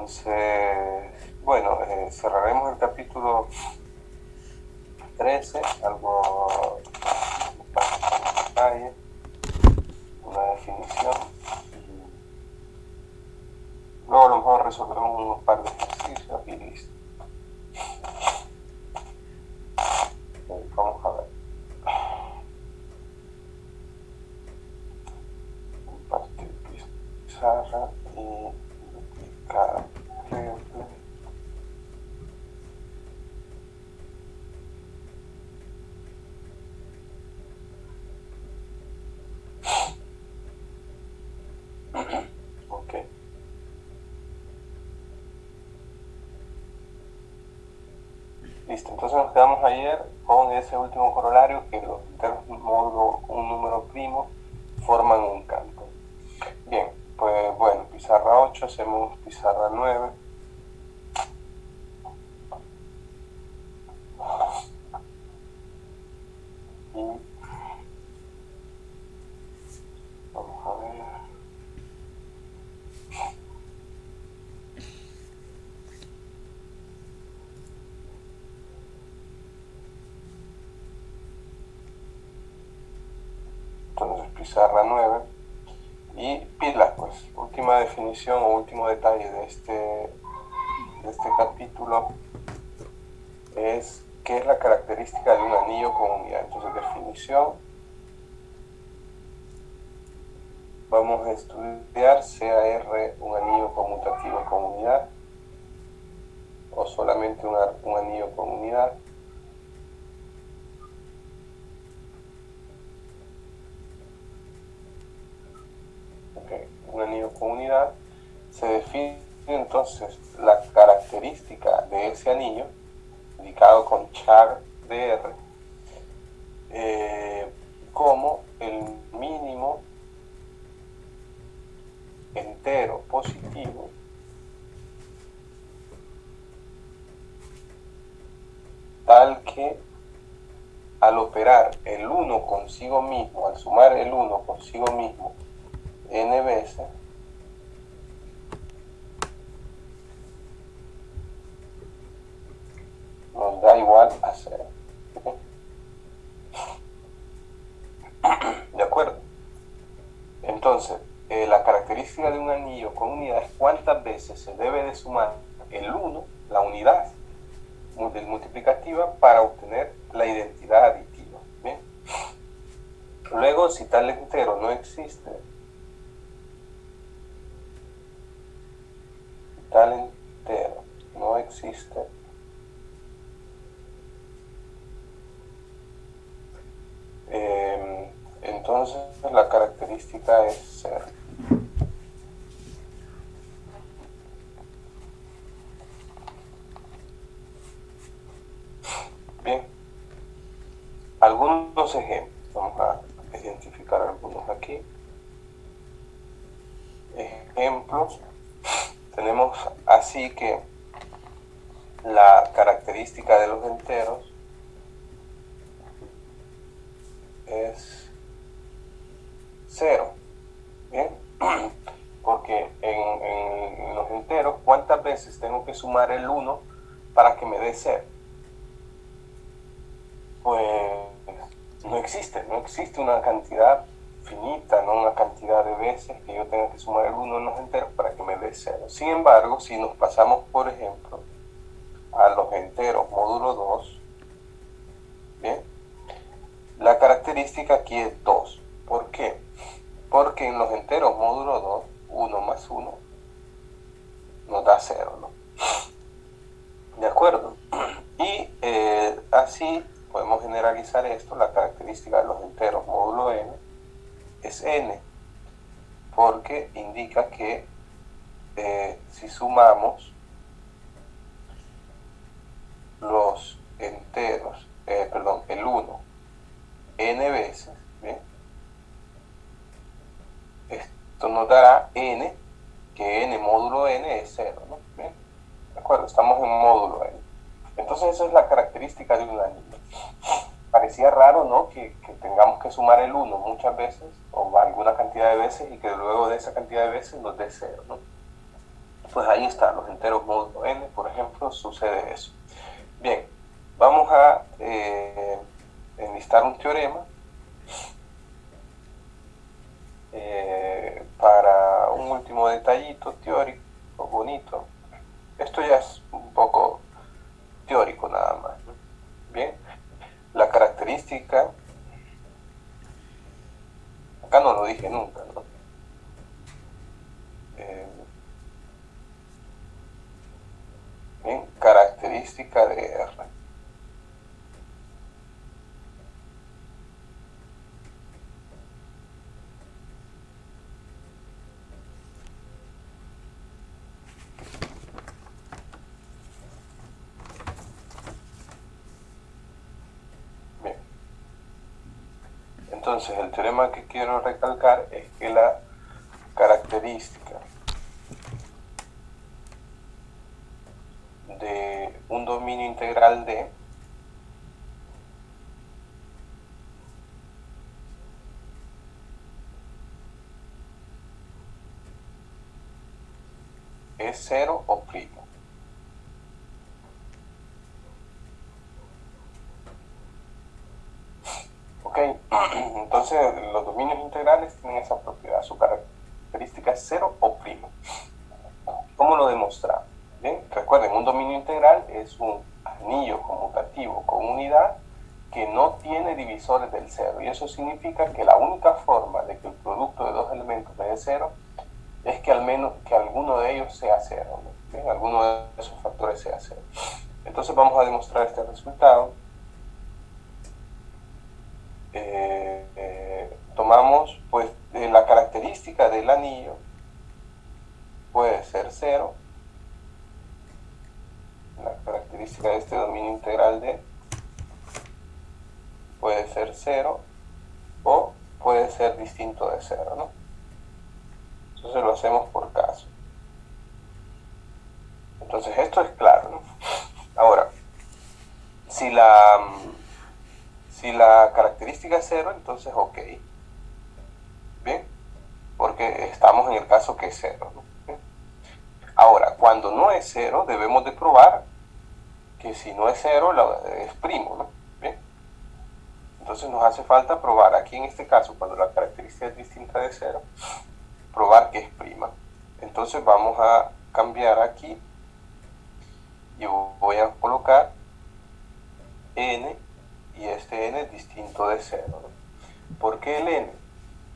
Entonces, bueno, cerraremos el capítulo 13, algo más en detalle, una definición. Luego a lo mejor resolvemos unos par de ejercicios y listo. Vamos a ver. Compartir pizarra y duplicar replay. Ok. Listo, entonces nos quedamos ayer con ese último corolario, que los enteros módulo un número primo forman un canto. Bien, pues bueno, pizarra 8, hacemos pizarra 9. Y vamos a ver. Entonces pizarra 9. Y pilas, pues, última definición o último detalle de este capítulo es qué es la característica de un anillo con unidad. Entonces, definición, vamos a estudiar sea R un anillo conmutativo con unidad o solamente un anillo con unidad. Okay. Un anillo con unidad se define entonces la característica de ese anillo, indicado con char de R, como el mínimo entero positivo tal que al operar el 1 consigo mismo, al sumar el 1 consigo mismo n veces, nos da igual a 0. ¿De acuerdo? Entonces, la característica de un anillo con unidad es cuántas veces se debe de sumar el 1, la unidad multiplicativa, para obtener la identidad aditiva. ¿Bien? Luego, si tal entero no existe, entonces la característica es 0. Bien, algunos ejemplos, vamos a identificar algunos aquí. Ejemplos, tenemos así que la característica de los enteros es 0. Bien, porque en los enteros, ¿cuántas veces tengo que sumar el 1 para que me dé 0? Pues no existe una cantidad finita, no una cantidad de veces que yo tenga que sumar el 1 en los enteros para que me dé 0. Sin embargo, si nos pasamos, por ejemplo, a los enteros módulo 2, ¿bien? La característica aquí es 2. ¿Por qué? Porque en los enteros módulo 2, 1 más 1 nos da 0, ¿no? ¿De acuerdo? Y así podemos generalizar esto. La característica de los enteros módulo n es n, porque indica que si sumamos los enteros, el 1 n veces, ¿bien? Esto nos dará n, que n módulo n es 0, ¿no? ¿Bien? ¿De acuerdo? Estamos en módulo n. Entonces esa es la característica de un anillo. Parecía raro, ¿no?, que tengamos que sumar el 1 muchas veces o alguna cantidad de veces y que luego de esa cantidad de veces nos dé 0, ¿no? pues ahí está, los enteros módulo n, por ejemplo, sucede eso. Bien, vamos a enlistar un teorema para un último detallito teórico bonito. Esto ya es un poco teórico nada más, ¿no? Bien, la característica, acá no lo dije nunca, ¿no? Bien, característica de R. Bien, entonces el teorema que quiero recalcar es que la característica de un dominio integral de es cero o primo. Ok, entonces los dominios integrales tienen esa propiedad, su característica es cero o primo. ¿Cómo lo demostramos? Bien, recuerden, un dominio integral es un anillo conmutativo con unidad que no tiene divisores del cero, y eso significa que la única forma de que el producto de dos elementos me dé cero es que al menos que alguno de ellos sea cero, ¿no? Bien, alguno de esos factores sea cero. Entonces vamos a demostrar este resultado. Tomamos pues la característica del anillo puede ser cero, la característica de este dominio integral de puede ser cero o puede ser distinto de cero, ¿no? Entonces lo hacemos por caso. Entonces esto es claro, ¿no? Ahora, si la característica es cero, entonces ok. Bien, porque estamos en el caso que es cero, ¿no? Bien. Ahora, cuando no es cero, debemos de probar que si no es cero, es primo, ¿no? Bien. Entonces nos hace falta probar aquí en este caso, cuando la característica es distinta de cero, probar que es prima. Entonces vamos a cambiar aquí y voy a colocar n, y este n es distinto de cero, ¿no? ¿Por qué el n?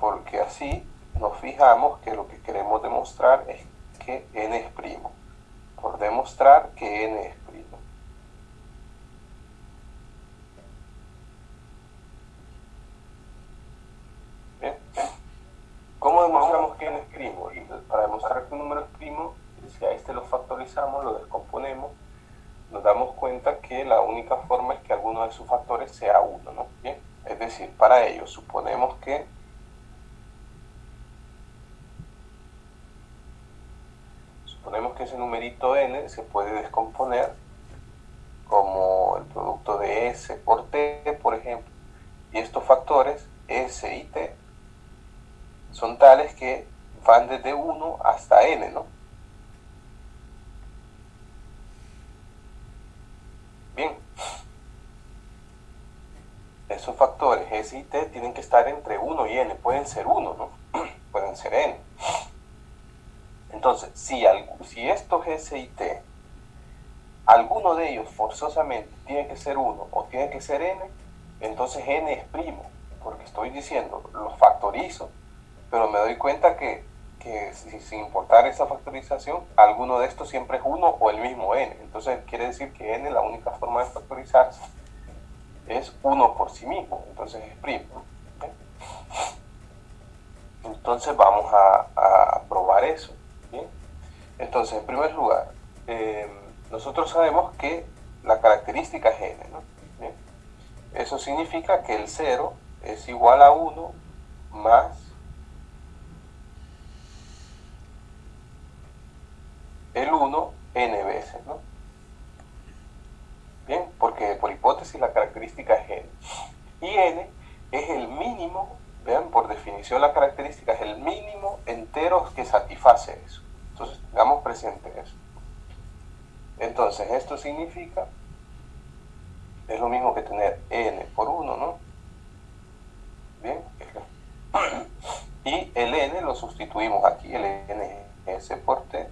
Porque así nos fijamos que lo que queremos demostrar es que n es primo, por demostrar que n es primo. Bien. ¿Cómo demostramos que n es primo? Y para demostrar que un número es primo, si a este lo factorizamos, lo descomponemos, nos damos cuenta que la única forma es que alguno de sus factores sea 1, ¿no? Bien, es decir, para ello suponemos que ese numerito n se puede descomponer como el producto de s por t, por ejemplo, y estos factores s y t son tales que van desde 1 hasta n, ¿no? Bien, esos factores s y t tienen que estar entre 1 y n, pueden ser 1, ¿no? Pueden ser n. Entonces, si estos s y t, alguno de ellos forzosamente tiene que ser 1 o tiene que ser n, entonces n es primo, porque estoy diciendo, los factorizo, pero me doy cuenta que sin importar esa factorización, alguno de estos siempre es 1 o el mismo n. Entonces quiere decir que n, la única forma de factorizarse es 1 por sí mismo, entonces es primo. ¿Okay? Entonces vamos a probar eso. ¿Bien? Entonces, en primer lugar, nosotros sabemos que la característica es n, ¿no? ¿Bien? Eso significa que el 0 es igual a 1 más el 1 n veces, ¿no? Bien, porque por hipótesis la característica es n. Y n es el mínimo, vean, por definición la característica es el mínimo entero que satisface eso. Entonces, tengamos presente eso. Entonces, esto significa, es lo mismo que tener n por 1, ¿no? Bien. Y el n lo sustituimos aquí, el n es s por t.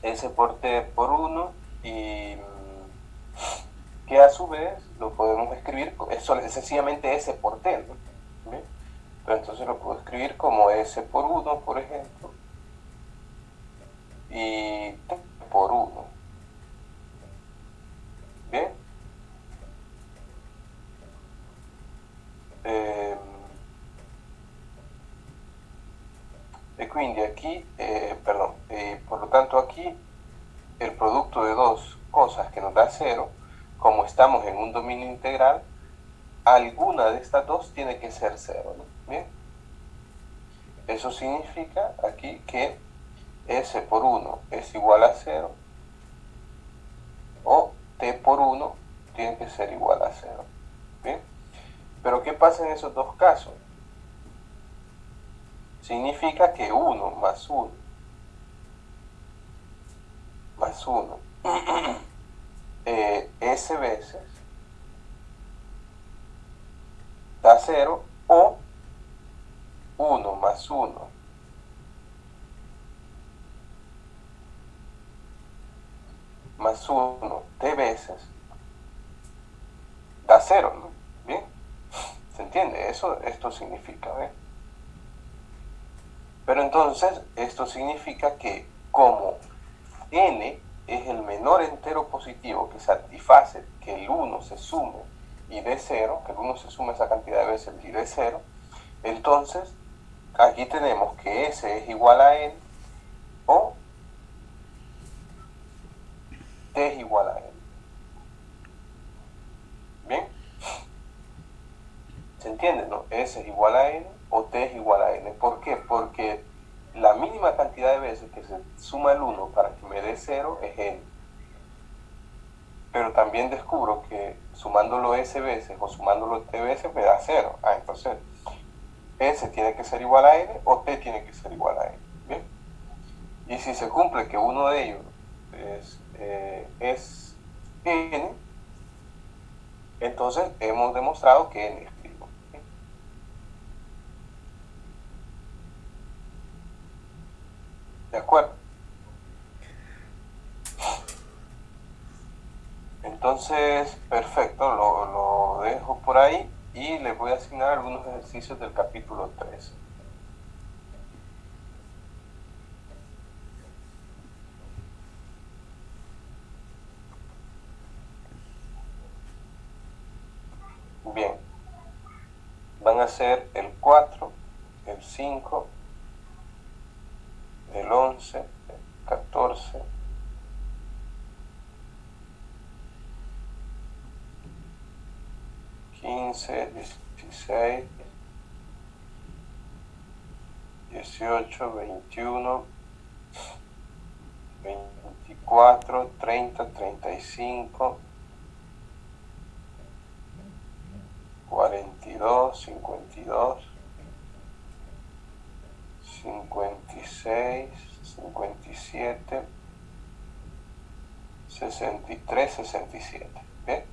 S por t por 1 y que a su vez lo podemos escribir, eso es sencillamente S por t, ¿no? ¿Bien? Pero entonces lo puedo escribir como S por 1, por ejemplo, y t por 1. Bien. E quindi aquí, por lo tanto aquí el producto de dos cosas que nos da 0, como estamos en un dominio integral, alguna de estas dos tiene que ser 0, ¿no? Bien. Eso significa aquí que S por 1 es igual a 0 o T por 1 tiene que ser igual a 0. ¿Bien? Pero ¿qué pasa en esos dos casos? Significa que 1 más 1 más 1 S veces da 0 o 1 más 1 más 1 T veces da 0, ¿no? ¿Bien? ¿Se entiende? Esto significa, ¿ven? Pero entonces, esto significa que como n es el menor entero positivo que satisface que el 1 se sume y dé 0, que el 1 se sume esa cantidad de veces y dé 0, entonces aquí tenemos que S es igual a n o T es igual a n. ¿Bien? ¿Se entiende, no? S es igual a n o T es igual a n. ¿Por qué? Porque la mínima cantidad de veces que se suma el 1 para que me dé 0 es n. Pero también descubro que sumándolo S veces o sumándolo T veces me da 0. Entonces S tiene que ser igual a n o T tiene que ser igual a n. ¿Bien? Y si se cumple que uno de ellos es n, entonces hemos demostrado que n es primo. ¿De acuerdo? Entonces, perfecto, lo dejo por ahí y les voy a asignar algunos ejercicios del capítulo 3. Bien, van a ser el 4, el 5, el 11, el 14, 15, 16, 18, 21, 24, 30, 35, 42, 52, 56, 57, 63, 67. ¿Bien?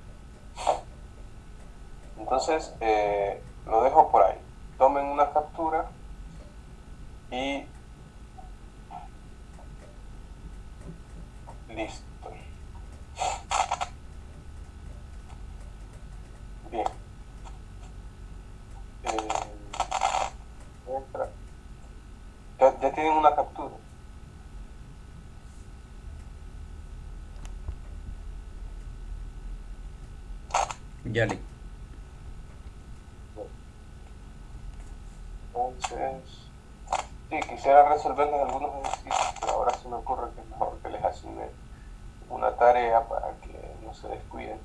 Entonces, lo dejo por ahí. Tomen una captura y listo. Bien. Ya tienen una captura. Ya le. Entonces, sí, quisiera resolverles algunos ejercicios, pero ahora se me ocurre que es mejor que les asigne una tarea para que no se descuiden.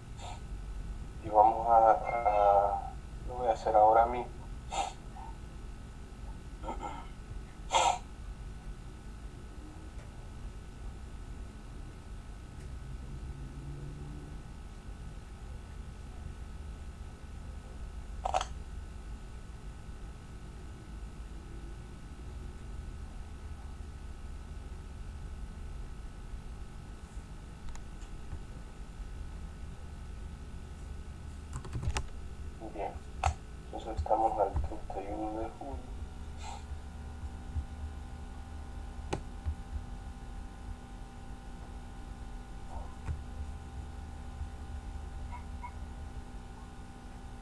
Y vamos lo voy a hacer ahora mismo. Estamos al 31 de julio.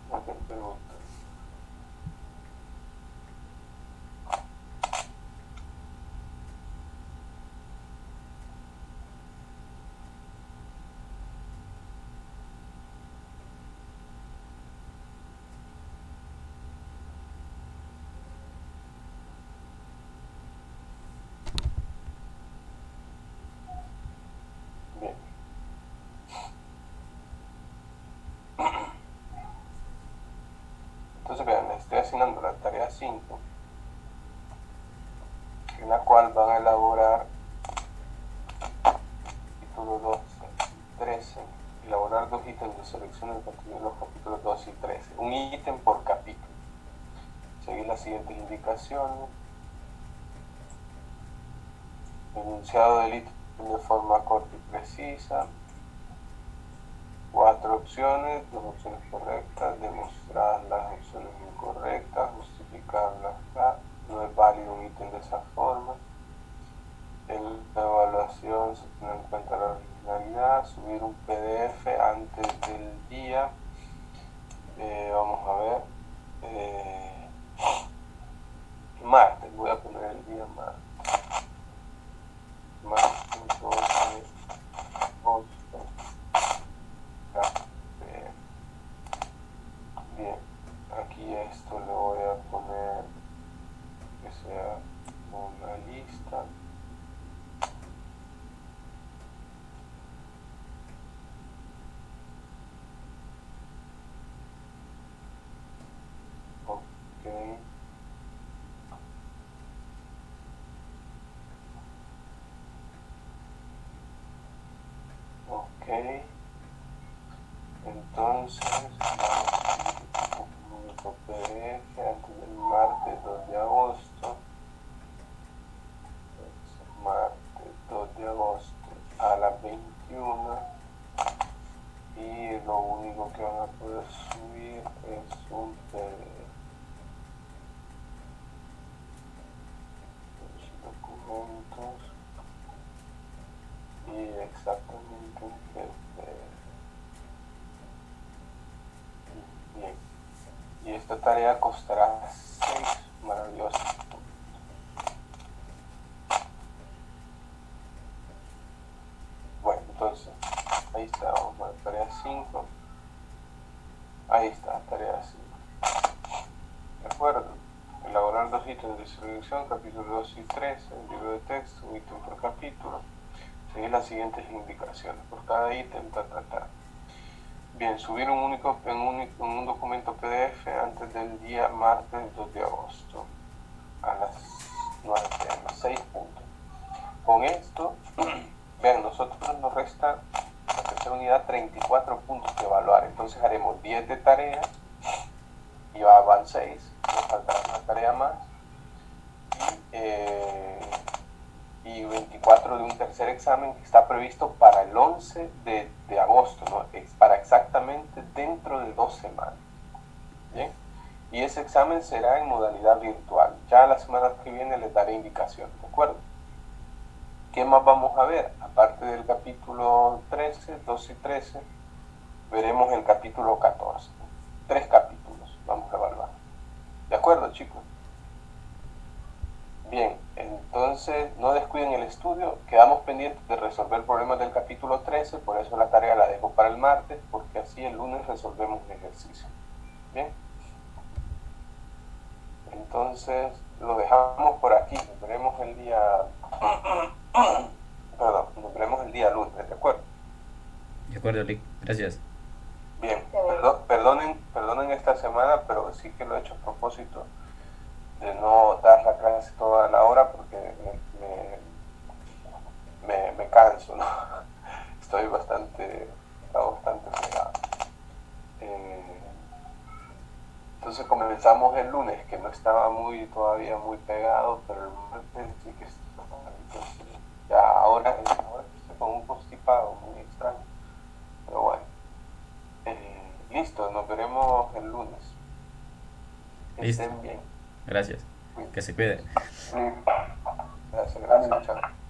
Ok, pregunta. Bien. Entonces vean, les estoy asignando la tarea 5, en la cual van a elaborar capítulo 12 y 13, elaborar 2 ítems de selección de los capítulos 12 y 13, un ítem por capítulo. Seguir las siguientes indicaciones. Enunciado del ítem de forma corta y precisa. 4 opciones, 2 opciones correctas, demostrar las opciones incorrectas, justificarlas. No es válido un ítem de esa forma. En la evaluación se tiene en cuenta la originalidad, subir un PDF antes del día. Vamos a ver. Martes, voy a poner el día martes. Martes 12 de agosto. Bien, aquí esto le voy a poner que sea una lista. Ok. Ok. Entonces vamos a un PDF antes del martes 2 de agosto. Martes 2 de agosto a las 21. Y lo único que van a poder subir es un PDF. Los documentos. Y exactamente un PDF. Bien. Y esta tarea costará 6 maravillosos puntos. Bueno, entonces, ahí está, vamos a la tarea 5. Ahí está, tarea 5. ¿De acuerdo? Elaborar 2 ítems de selección, capítulo 2 y 13, el libro de texto, un ítem por capítulo. Seguir las siguientes indicaciones por cada ítem, Bien, subir un único en un documento PDF antes del día martes 2 de agosto a las 9 pm, 6 puntos. Con esto, vean, nosotros nos resta la tercera unidad 34 puntos de evaluar. Entonces haremos 10 de tarea y ya van 6, nos faltará una tarea más. Y 24 de un tercer examen que está previsto para el 11 de agosto, ¿no? Es para exactamente dentro de 2 semanas. ¿Bien? Y ese examen será en modalidad virtual. Ya la semana que viene les daré indicaciones, ¿de acuerdo? ¿Qué más vamos a ver? Aparte del capítulo 13, 12 y 13, veremos el capítulo 14. 3 capítulos vamos a evaluar. ¿De acuerdo, chicos? Bien, entonces no descuiden el estudio, quedamos pendientes de resolver problemas del capítulo 13, por eso la tarea la dejo para el martes, porque así el lunes resolvemos el ejercicio. Bien, entonces lo dejamos por aquí, nos veremos el día, perdón, nos veremos el día lunes, ¿de acuerdo? De acuerdo, Lick. Gracias. Bien, perdonen esta semana, pero sí que lo he hecho a propósito de no dar la clase toda la hora porque me canso, ¿no? Estoy bastante fregado. Entonces comenzamos el lunes, que no estaba todavía muy pegado, pero el martes sí que estaba. Entonces, ya ahora estoy con un constipado muy extraño. Pero bueno, listo, nos veremos el lunes. Listo. Estén bien. Gracias. Que se cuide. Gracias, gracias. Chao.